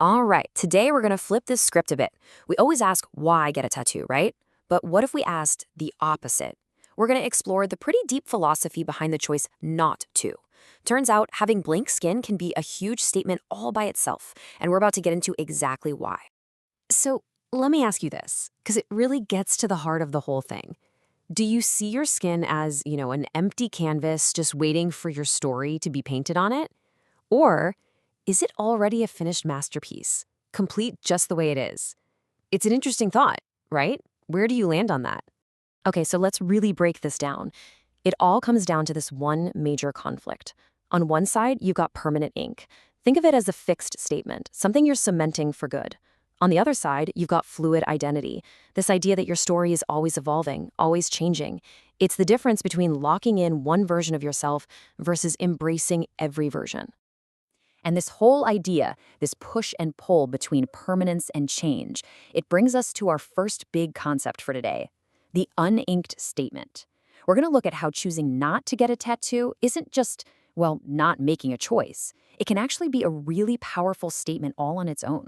All right, today we're going to flip this script a bit. We always ask why get a tattoo, right? But what if we asked the opposite? We're going to explore the pretty deep philosophy behind the choice not to. Turns out having blank skin can be a huge statement all by itself, and we're about to get into exactly why. So let me ask you this, because it really gets to the heart of the whole thing. Do you see your skin as, an empty canvas just waiting for your story to be painted on it? Or is it already a finished masterpiece, complete just the way it is? It's an interesting thought, right? Where do you land on that? Okay, so let's really break this down. It all comes down to this one major conflict. On one side, you've got permanent ink. Think of it as a fixed statement, something you're cementing for good. On the other side, you've got fluid identity, this idea that your story is always evolving, always changing. It's the difference between locking in one version of yourself versus embracing every version. And this whole idea, this push and pull between permanence and change, it brings us to our first big concept for today, the uninked statement. We're going to look at how choosing not to get a tattoo isn't just, not making a choice. It can actually be a really powerful statement all on its own.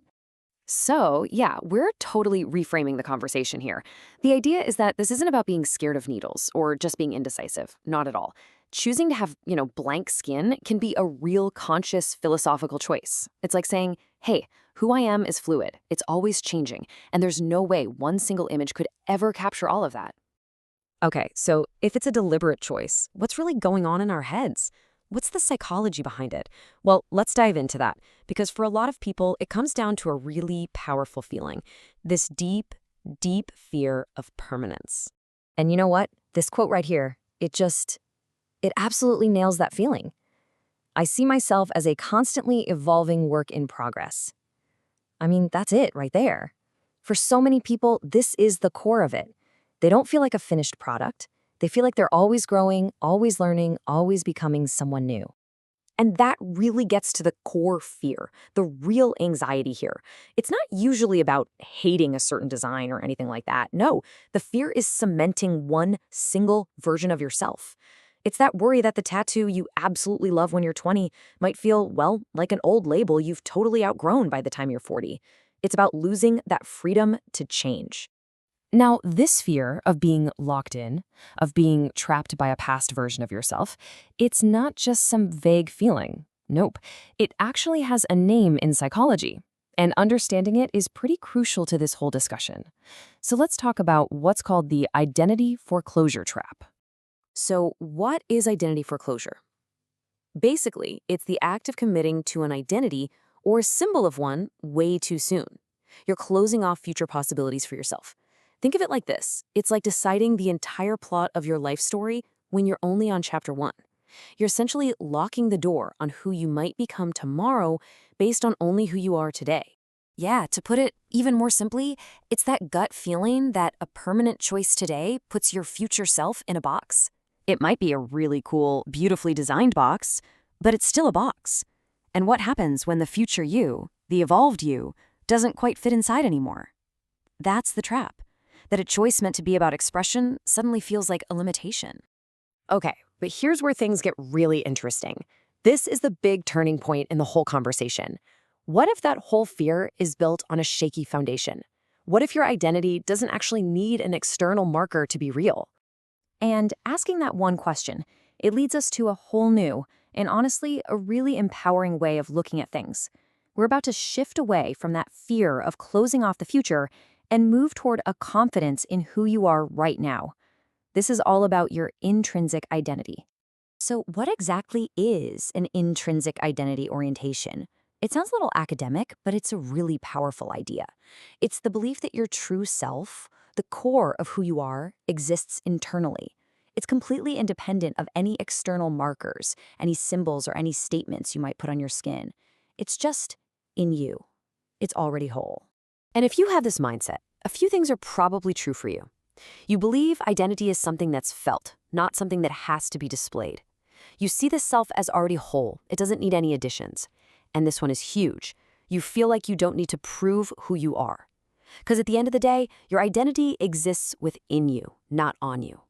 So, yeah, we're totally reframing the conversation here. The idea is that this isn't about being scared of needles or just being indecisive. Not at all. Choosing to have, blank skin can be a real conscious philosophical choice. It's like saying, hey, who I am is fluid. It's always changing. And there's no way one single image could ever capture all of that. Okay, so if it's a deliberate choice, what's really going on in our heads? What's the psychology behind it? Well, let's dive into that, because for a lot of people, it comes down to a really powerful feeling, this deep, deep fear of permanence. And you know what? This quote right here, it absolutely nails that feeling. I see myself as a constantly evolving work in progress. I mean, that's it right there. For so many people, this is the core of it. They don't feel like a finished product. They feel like they're always growing, always learning, always becoming someone new. And that really gets to the core fear, the real anxiety here. It's not usually about hating a certain design or anything like that. No, the fear is cementing one single version of yourself. It's that worry that the tattoo you absolutely love when you're 20 might feel, like an old label you've totally outgrown by the time you're 40. It's about losing that freedom to change. Now, this fear of being locked in, of being trapped by a past version of yourself, it's not just some vague feeling. Nope. It actually has a name in psychology, and understanding it is pretty crucial to this whole discussion. So let's talk about what's called the identity foreclosure trap. So, what is identity foreclosure? Basically, it's the act of committing to an identity or a symbol of one way too soon. You're closing off future possibilities for yourself. Think of it like this. It's like deciding the entire plot of your life story when you're only on chapter 1. You're essentially locking the door on who you might become tomorrow based on only who you are today. Yeah, to put it even more simply, it's that gut feeling that a permanent choice today puts your future self in a box. It might be a really cool, beautifully designed box, but it's still a box. And what happens when the future you, the evolved you, doesn't quite fit inside anymore? That's the trap. That a choice meant to be about expression suddenly feels like a limitation. Okay, but here's where things get really interesting. This is the big turning point in the whole conversation. What if that whole fear is built on a shaky foundation? What if your identity doesn't actually need an external marker to be real? And asking that one question, it leads us to a whole new, and honestly, a really empowering way of looking at things. We're about to shift away from that fear of closing off the future and move toward a confidence in who you are right now. This is all about your intrinsic identity. So, what exactly is an intrinsic identity orientation? It sounds a little academic, but it's a really powerful idea. It's the belief that your true self, the core of who you are, exists internally. It's completely independent of any external markers, any symbols, or any statements you might put on your skin. It's just in you. It's already whole. And if you have this mindset, a few things are probably true for you. You believe identity is something that's felt, not something that has to be displayed. You see the self as already whole. It doesn't need any additions. And this one is huge. You feel like you don't need to prove who you are. Because at the end of the day, your identity exists within you, not on you.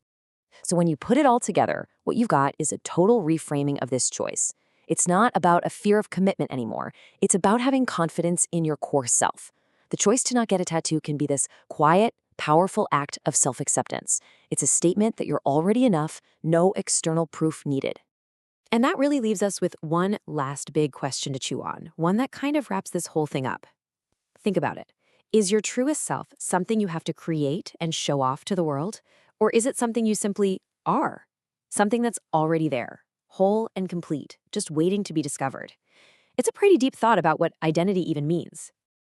So when you put it all together, what you've got is a total reframing of this choice. It's not about a fear of commitment anymore. It's about having confidence in your core self. The choice to not get a tattoo can be this quiet, powerful act of self-acceptance. It's a statement that you're already enough, no external proof needed. And that really leaves us with one last big question to chew on, one that kind of wraps this whole thing up. Think about it. Is your truest self something you have to create and show off to the world? Or is it something you simply are? Something that's already there, whole and complete, just waiting to be discovered. It's a pretty deep thought about what identity even means.